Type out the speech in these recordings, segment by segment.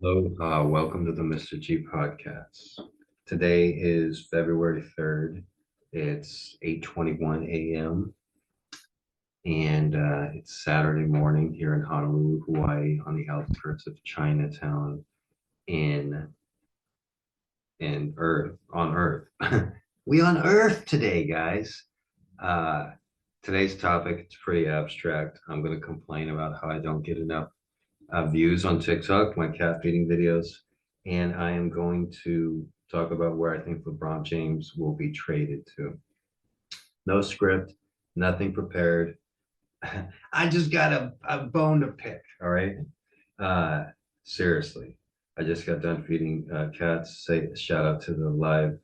Hello, welcome to the Mr.G podcast. Today is February 3rd. It's 8:21 a.m. and it's Saturday morning here in Honolulu, Hawaii, on the outskirts of Chinatown in Earth. We on Earth today, guys. Uh, Today's topic, it's pretty abstract. I'm going to complain about how I don't get enough views on TikTok, my cat feeding videos, and I am going to talk about where I think LeBron James will be traded to. No script, nothing prepared. I just got a bone to pick. All right. Uh, Seriously, I just got done feeding cats. Say shout out to the live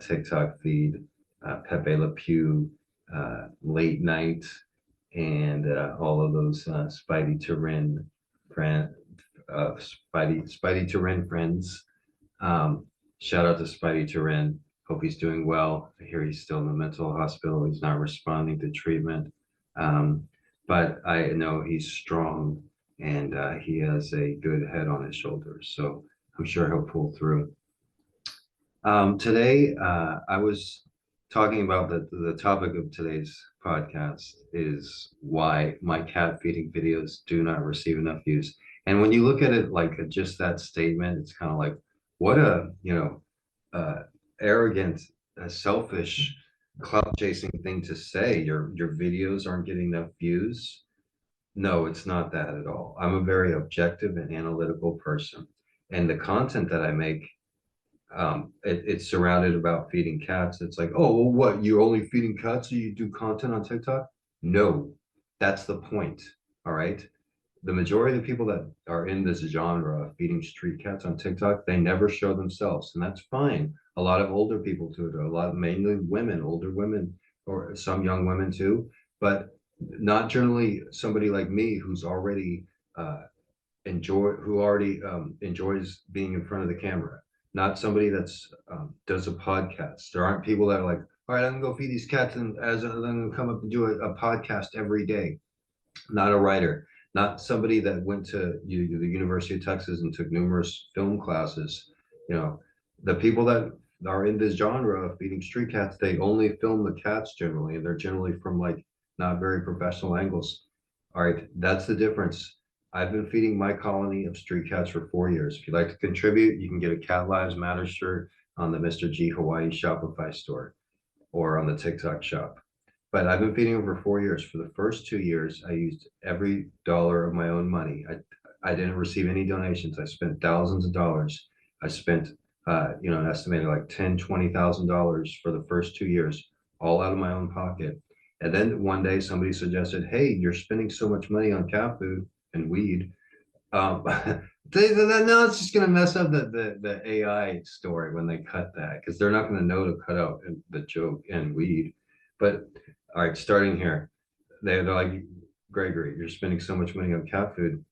TikTok feed, Pepe Le Pew, late night, and all of those Spidey Turin friend, Spidey Turin friends. Um, Shout out to Spidey Turin. Hope he's doing well. I hear he's still in the mental hospital. He's not responding to treatment. Um, but I know he's strong and he has a good head on his shoulders. So I'm sure he'll pull through. Today, I was talking about the topic of today's podcast is why my cat feeding videos do not receive enough views. And when you look at it like just that statement, it's kind of like, what a, uh, arrogant, selfish, clout chasing thing to say. Your videos aren't getting enough views. No, it's not that at all. I'm a very objective and analytical person. And the content that I make it's surrounded about feeding cats. It's like, oh, well, what? You're only feeding cats, so you do content on TikTok? No, that's the point. All right. The majority of the people that are in this genre of feeding street cats on TikTok, they never show themselves, and that's fine. A lot of older people do it, a lot, mainly women, older women, or some young women too, but not generally somebody like me who's already uh, who already enjoys being in front of the camera, not somebody that's does a podcast. There aren't people that are like, all right, I'm gonna go feed these cats and as I'm gonna come up and do a podcast every day. Not a writer, not somebody that went to the University of Texas and took numerous film classes. You know, the people that are in this genre of feeding street cats, they only film the cats generally, and they're generally from like not very professional angles. All right, that's the difference. I've been feeding my colony of street cats for 4 years. If you'd like to contribute, you can get a Cat Lives Matter shirt on the Mr.G Hawaii Shopify store or on the TikTok shop. But I've been feeding them for 4 years. For the first 2 years, I used every dollar of my own money. I didn't receive any donations. I spent thousands of dollars. I spent, an estimated like $10,000, $20,000 for the first 2 years, all out of my own pocket. And then one day somebody suggested, hey, you're spending so much money on cat food and weed. No, it's just gonna mess up the AI story when they cut that because they're not gonna know to cut out the joke and weed. But all right, starting here, they're like, Gregory, you're spending so much money on cat food.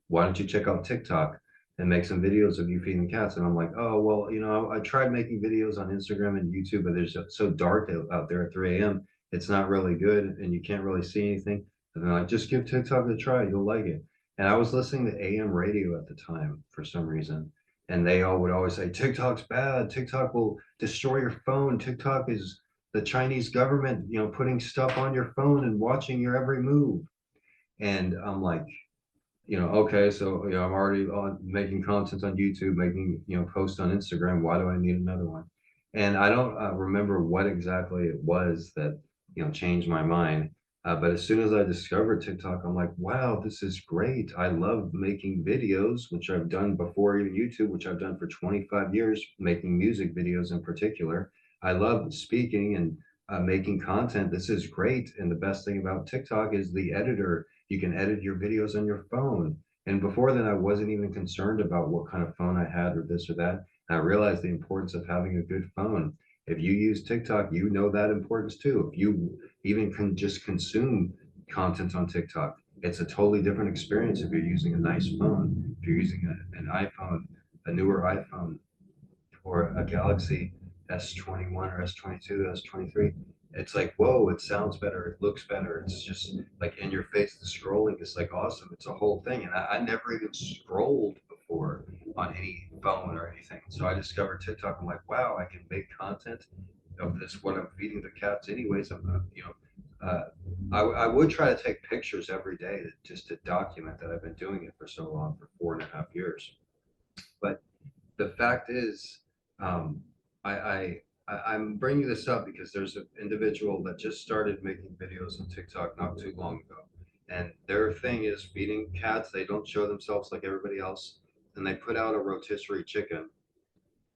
Why don't you check out TikTok and make some videos of you feeding cats? And I'm like, oh well, I tried making videos on Instagram and YouTube, but there's so dark out there at 3 a.m. It's not really good, and you can't really see anything. And they're like, just give TikTok a try, you'll like it. And I was listening to AM radio at the time for some reason, and they all would always say, TikTok's bad. TikTok will destroy your phone. TikTok is the Chinese government, putting stuff on your phone and watching your every move. And I'm like, okay, so I'm already on making content on YouTube, making posts on Instagram. Why do I need another one? And I don't remember what exactly it was that changed my mind. But as soon as I discovered TikTok, I'm like, wow, this is great. I love making videos, which I've done before even YouTube, which I've done for 25 years, making music videos in particular. I love speaking and making content. This is great. And the best thing about TikTok is the editor. You can edit your videos on your phone. And before then, I wasn't even concerned about what kind of phone I had or this or that. And I realized the importance of having a good phone. If you use TikTok, you know that importance too. If you even can just consume content on TikTok, it's a totally different experience if you're using a nice phone. If you're using an iPhone, a newer iPhone, or a Galaxy S21 or S22, S23, it's like, whoa, it sounds better, it looks better. It's just like in your face. The scrolling is like awesome. It's a whole thing. And I never even scrolled before on any phone or anything. So I discovered TikTok. I'm like, wow, I can make content of this when I'm feeding the cats. Anyways, I'm I would try to take pictures every day just to document that I've been doing it for so long, for 4.5 years. But the fact is, um, I, I'm bringing this up because there's an individual that just started making videos on TikTok not too long ago, and their thing is feeding cats. They don't show themselves like everybody else, and they put out a rotisserie chicken,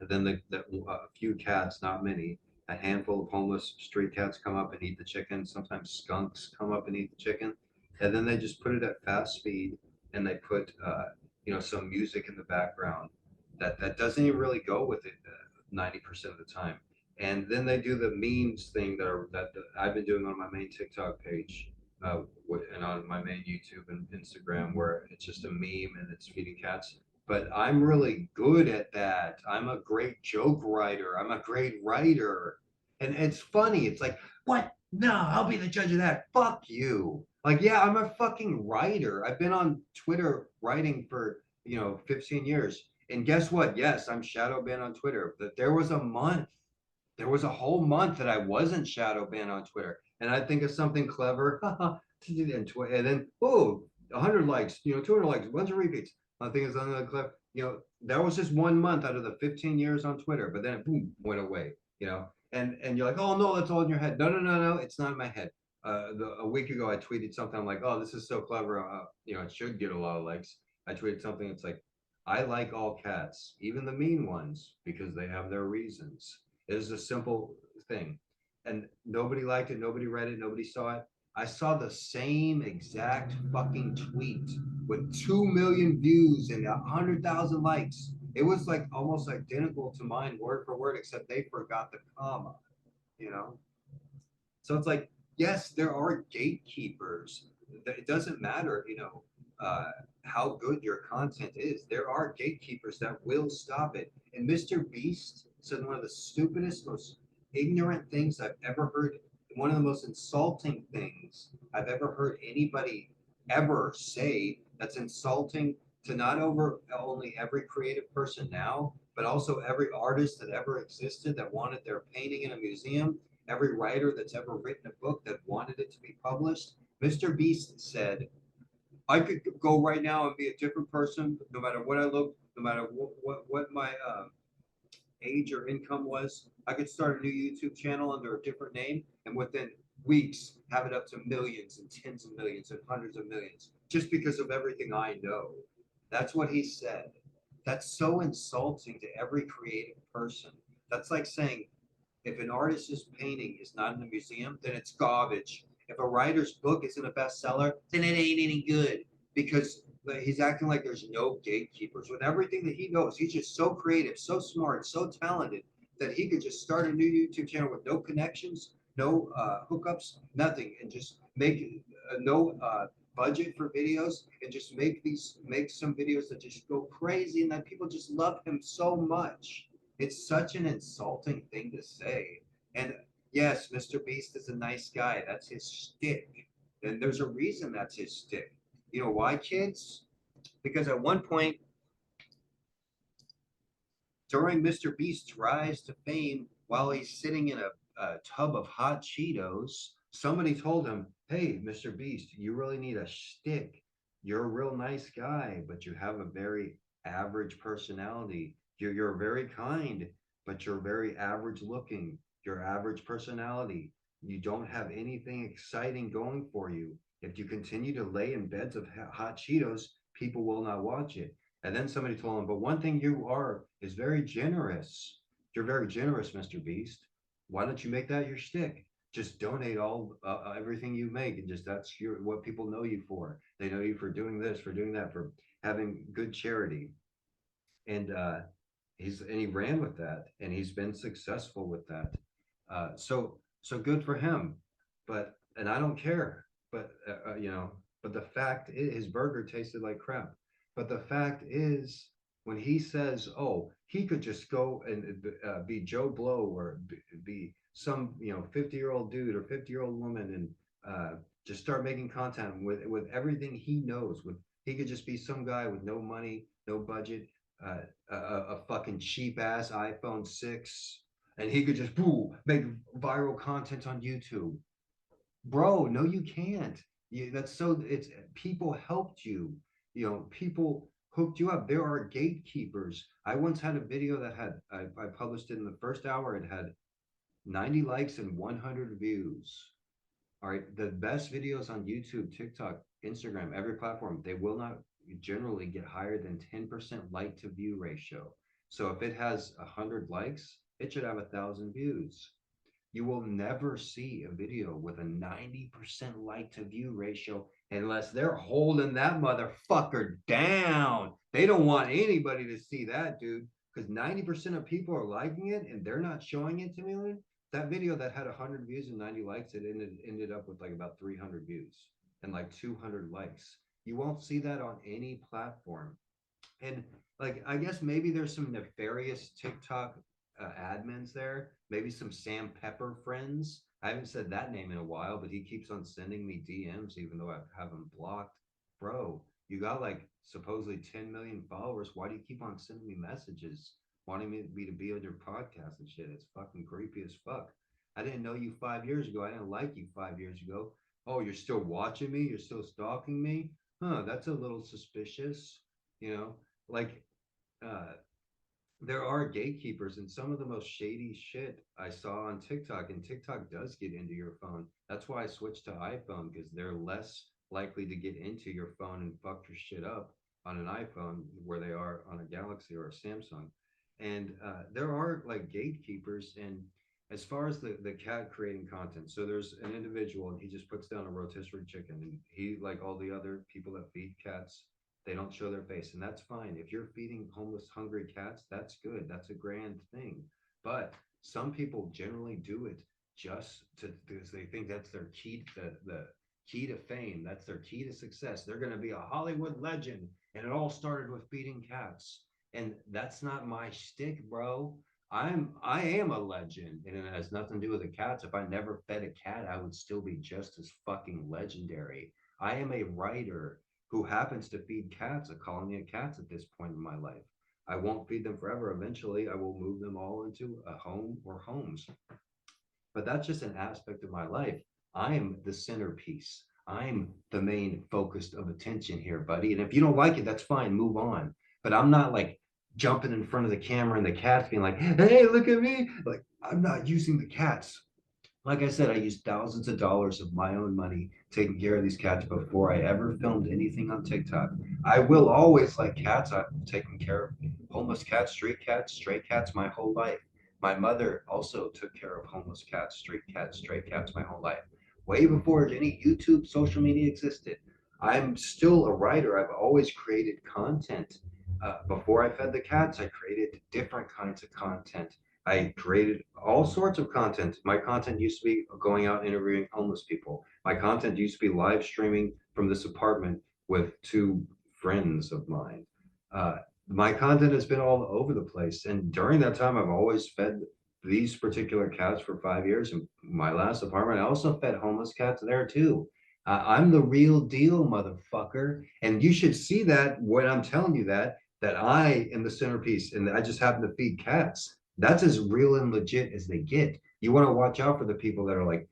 and then a few cats, not many, a handful of homeless street cats come up and eat the chicken. Sometimes skunks come up and eat the chicken, and then they just put it at fast speed, and they put some music in the background that doesn't even really go with it 90% of the time. And then they do the memes thing that I've been doing on my main TikTok page. And on my main YouTube and Instagram, where it's just a meme and it's feeding cats, but I'm really good at that. I'm a great joke writer. I'm a great writer. And it's funny. It's like, what? No, I'll be the judge of that. Fuck you. Like, yeah, I'm a fucking writer. I've been on Twitter writing for, 15 years. And guess what? Yes, I'm shadow banned on Twitter. But there was a whole month that I wasn't shadow banned on Twitter. And I think of something clever to do, and then, oh, 100 likes, 200 likes, a bunch of repeats. I think it's on the clip. That was just 1 month out of the 15 years on Twitter, but then it boom went away. And you're like, oh no, that's all in your head. No, no, no, no, it's not in my head. A week ago, I tweeted something. I'm like, oh, this is so clever. It should get a lot of likes. I tweeted something. It's like, I like all cats, even the mean ones, because they have their reasons. It is a simple thing, and nobody liked it. Nobody read it. Nobody saw it. I saw the same exact fucking tweet with 2 million views and 100,000 likes. It was like almost identical to mine, word for word, except they forgot the comma, you know? So it's like, yes, there are gatekeepers. It doesn't matter, how good your content is. There are gatekeepers that will stop it. And Mr. Beast said one of the stupidest, most ignorant things I've ever heard, one of the most insulting things I've ever heard anybody ever say, that's insulting to not only every creative person now, but also every artist that ever existed that wanted their painting in a museum, every writer that's ever written a book that wanted it to be published. Mr. Beast said, I could go right now and be a different person, no matter what I look, no matter what my age or income was. I could start a new YouTube channel under a different name, and within weeks have it up to millions and tens of millions and hundreds of millions, just because of everything I know. That's what he said. That's so insulting to every creative person. That's like saying, if an artist's painting is not in a museum, then it's garbage. If a writer's book isn't a bestseller, then it ain't any good, because he's acting like there's no gatekeepers. With everything that he knows, he's just so creative, so smart, so talented that he could just start a new YouTube channel with no connections, no hookups, nothing, and just make no budget for videos, and just make some videos that just go crazy, and that people just love him so much. It's such an insulting thing to say. And yes, Mr. Beast is a nice guy. That's his shtick. And there's a reason that's his shtick. You know why, kids? Because at one point during Mr. Beast's rise to fame, while he's sitting in a tub of hot Cheetos, somebody told him, hey, Mr. Beast, you really need a shtick. You're a real nice guy, but you have a very average personality. You're very kind, but you're very average looking. Your average personality. You don't have anything exciting going for you. If you continue to lay in beds of hot Cheetos, people will not watch it. And then somebody told him, but one thing you are is very generous. You're very generous, Mr. Beast. Why don't you make that your shtick? Just donate all everything you make, and just that's what people know you for. They know you for doing this, for doing that, for having good charity. And he ran with that, and he's been successful with that. So good for him. And I don't care. But the fact is, his burger tasted like crap. But the fact is, when he says, "Oh, he could just go and be Joe Blow, or be some 50-year-old dude or 50-year-old woman, and just start making content with everything he knows, with He could just be some guy with no money, no budget, a fucking cheap ass iPhone 6, and he could just boo, make viral content on YouTube. Bro, no, you can't. That's so it's people helped you. People hooked you up. There are gatekeepers. I once had a video that I published it in the first hour. It had 90 likes and 100 views. All right, the best videos on YouTube, TikTok, Instagram, every platform, they will not generally get higher than 10% like to view ratio. So if it has 100 likes, it should have 1,000 views. You will never see a video with a 90% like to view ratio unless they're holding that motherfucker down. They don't want anybody to see that, dude, because 90% of people are liking it and they're not showing it to me. That video that had 100 views and 90 likes, it ended up with like about 300 views and like 200 likes. You won't see that on any platform. And like, I guess maybe there's some nefarious TikTok admins there, maybe some Sam Pepper friends. I haven't said that name in a while, but he keeps on sending me DMs, even though I have him blocked. Bro, you got like supposedly 10 million followers. Why do you keep on sending me messages wanting me to be on your podcast and shit? It's fucking creepy as fuck. I didn't know you 5 years ago. I didn't like you 5 years ago. Oh, you're still watching me? You're still stalking me? Huh, that's a little suspicious, you know? Like, uh, there are gatekeepers, and some of the most shady shit I saw on TikTok, and TikTok does get into your phone. That's why I switched to iPhone, because they're less likely to get into your phone and fuck your shit up on an iPhone where they are on a Galaxy or a Samsung. And there are like gatekeepers. And as far as the cat creating content, so there's an individual and he just puts down a rotisserie chicken, and he, like all the other people that feed cats, they don't show their face, and that's fine. If you're feeding homeless, hungry cats, that's good. That's a grand thing. But some people generally do it just to because they think that's their key to the key to fame. That's their key to success. They're going to be a Hollywood legend, and it all started with feeding cats. And that's not my shtick, bro. I am a legend, and it has nothing to do with the cats. If I never fed a cat, I would still be just as fucking legendary. I am a writer who happens to feed cats, a colony of cats at this point in my life. I won't feed them forever. Eventually, I will move them all into a home or homes. But that's just an aspect of my life. I'm the centerpiece. I'm the main focus of attention here, buddy. And if you don't like it, that's fine. Move on. But I'm not like jumping in front of the camera and the cats being like, hey, look at me. Like, I'm not using the cats. Like I said, I used thousands of dollars of my own money taking care of these cats before I ever filmed anything on TikTok. I will always like cats. I've taken care of homeless cats, street cats, stray cats my whole life. My mother also took care of homeless cats, street cats, stray cats my whole life. Way before any YouTube, social media existed. I'm still a writer. I've always created content. Before I fed the cats, I created different kinds of content. I created all sorts of content. My content used to be going out interviewing homeless people. My content used to be live streaming from this apartment with two friends of mine. My content has been all over the place. And during that time, I've always fed these particular cats for 5 years. In my last apartment, I also fed homeless cats there too. I'm the real deal, motherfucker. And you should see that when I'm telling you that I am the centerpiece and I just happen to feed cats. That's as real and legit as they get. You want to watch out for the people that are like,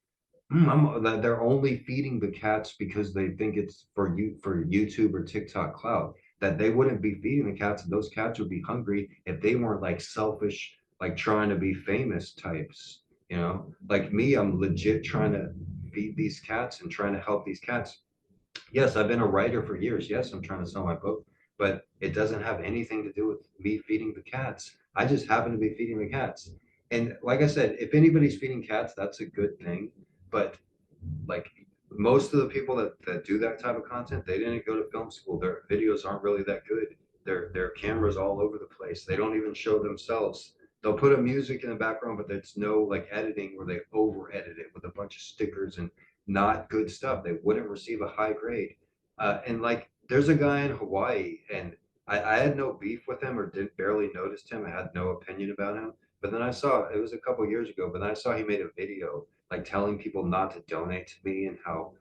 that they're only feeding the cats because they think it's for YouTube or TikTok clout. That they wouldn't be feeding the cats, and those cats would be hungry if they weren't like selfish, like trying to be famous types. Like me, I'm legit trying to feed these cats and trying to help these cats. Yes, I've been a writer for years. Yes, I'm trying to sell my book, but it doesn't have anything to do with me feeding the cats. I just happen to be feeding the cats. And like I said, if anybody's feeding cats, that's a good thing. But like most of the people that do that type of content, they didn't go to film school. Their videos aren't really that good. Their cameras all over the place. They don't even show themselves. They'll put a music in the background, but there's no like editing where they over edit it with a bunch of stickers and not good stuff. They wouldn't receive a high grade. And like there's a guy in Hawaii, and I had no beef with him or did barely noticed him. I had no opinion about him. But then I saw it was a couple years ago, but then I saw he made a video like telling people not to donate to me and how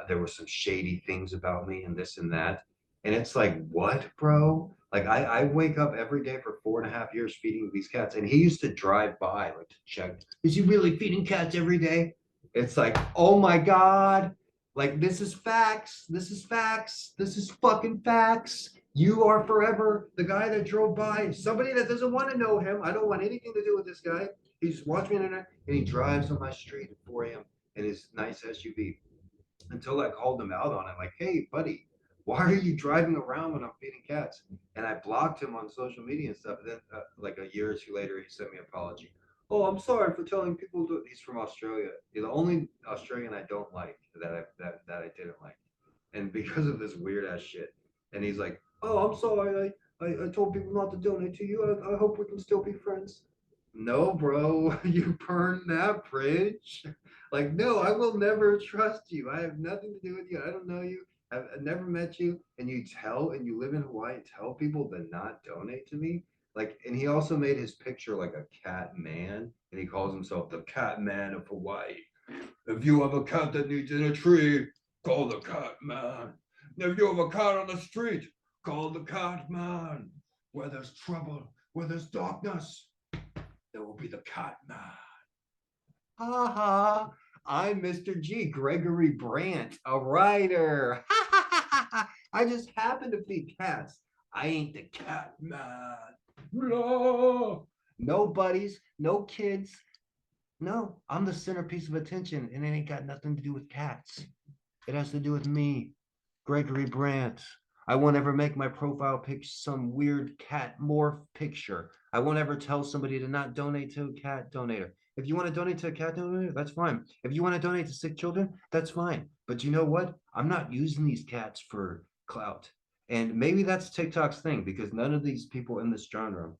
there were some shady things about me and this and that. And it's like, what, bro? Like I wake up every day for 4.5 years feeding these cats. And he used to drive by like to check, is he really feeding cats every day? It's like, oh my God. Like this is facts. This is facts. This is fucking facts. You are forever the guy that drove by. Somebody that doesn't want to know him. I don't want anything to do with this guy. He just watched me on the internet and he drives on my street at 4 a.m. in his nice SUV until I called him out on it. Like, hey, buddy, why are you driving around when I'm feeding cats? And I blocked him on social media and stuff. And then, like a year or two later, he sent me an apology. Oh, I'm sorry for telling people to. He's from Australia. He's the only Australian I don't like that I didn't like, and because of this weird ass shit. And he's like, "Oh, I'm sorry. I told people not to donate to you. I hope we can still be friends." No, bro, you burned that bridge. Like, no, I will never trust you. I have nothing to do with you. I don't know you. I've never met you. And you tell, and you live in Hawaii and tell people to not donate to me. Like, and he also made his picture like a cat man, and he calls himself the cat man of Hawaii. If you have a cat that needs in a tree, call the cat man. If you have a cat on the street, call the cat man. Where there's trouble, where there's darkness, there will be the cat man. Ha ha. I'm Mr. G, Gregory Brandt, a writer. I just happen to feed cats. I ain't the cat man. No. No buddies, no kids. No, I'm the centerpiece of attention, and it ain't got nothing to do with cats. It has to do with me, Gregory Brandt. I won't ever make my profile picture some weird cat morph picture. I won't ever tell somebody to not donate to a cat donator. If you want to donate to a cat donator, that's fine. If you want to donate to sick children, that's fine. But you know what? I'm not using these cats for clout. And maybe that's TikTok's thing because none of these people in this genre,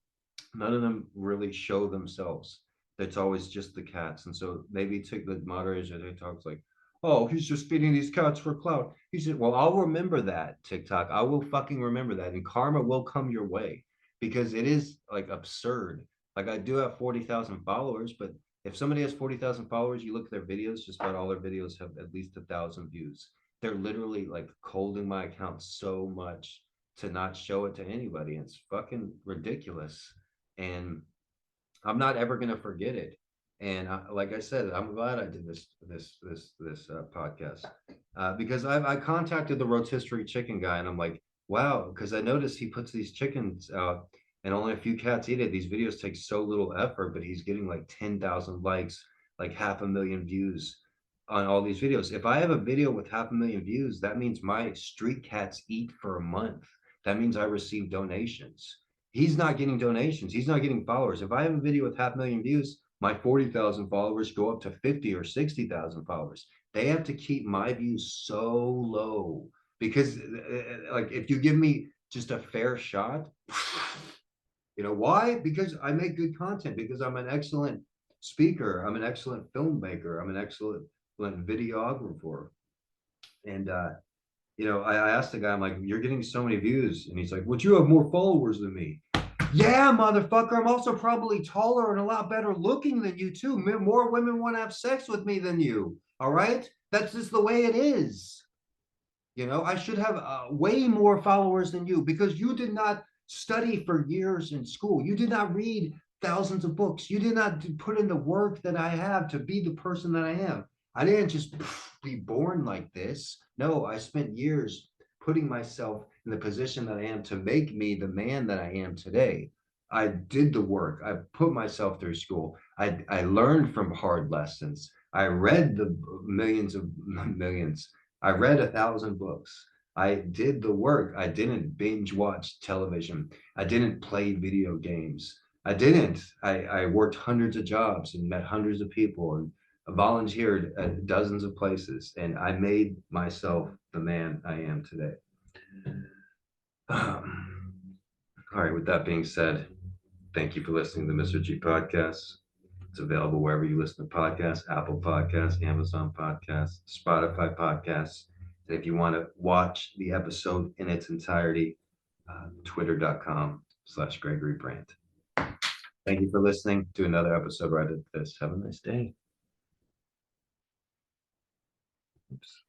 none of them really show themselves. It's always just the cats. And so maybe take the moderators of TikTok's like, oh, he's just feeding these cats for clout. He said, well, I'll remember that, TikTok. I will fucking remember that. And karma will come your way because it is like absurd. Like I do have 40,000 followers, but if somebody has 40,000 followers, you look at their videos, just about all their videos have at least 1,000 views. They're literally like holding my account so much to not show it to anybody. It's fucking ridiculous. And I'm not ever gonna forget it. And like I said, I'm glad I did this podcast because I contacted the rotisserie chicken guy and I'm like, wow, because I noticed he puts these chickens out and only a few cats eat it. These videos take so little effort, but he's getting like 10,000 likes, like 500,000 views on all these videos. If I have a video with 500,000 views, that means my street cats eat for a month. That means I receive donations. He's not getting donations. He's not getting followers. If I have a video with 500,000 views, my 40,000 followers go up to 50 or 60,000 followers. They have to keep my views so low because like if you give me just a fair shot, you know why? Because I make good content, because I'm an excellent speaker, I'm an excellent filmmaker, I'm an excellent videographer. And I asked the guy, I'm like, you're getting so many views. And he's like, well, you have more followers than me. Yeah, motherfucker. I'm also probably taller and a lot better looking than you, too. More women want to have sex with me than you. All right. That's just the way it is. I should have way more followers than you because you did not study for years in school. You did not read thousands of books. You did not put in the work that I have to be the person that I am. I didn't just be born like this. No, I spent years putting myself in the position that I am to make me the man that I am today. I did the work. I put myself through school. I learned from hard lessons. I read the millions. I read 1,000 books. I did the work. I didn't binge watch television. I didn't play video games. I didn't. I worked hundreds of jobs and met hundreds of people and volunteered at dozens of places. And I made myself the man I am today. All right, with that being said, thank you for listening to the Mr. G podcast. It's available wherever you listen to podcasts, Apple Podcasts, Amazon Podcasts, Spotify Podcasts. And if you want to watch the episode in its entirety, twitter.com/Gregory Brandt. Thank you for listening to another episode right at this. Have a nice day. Oops.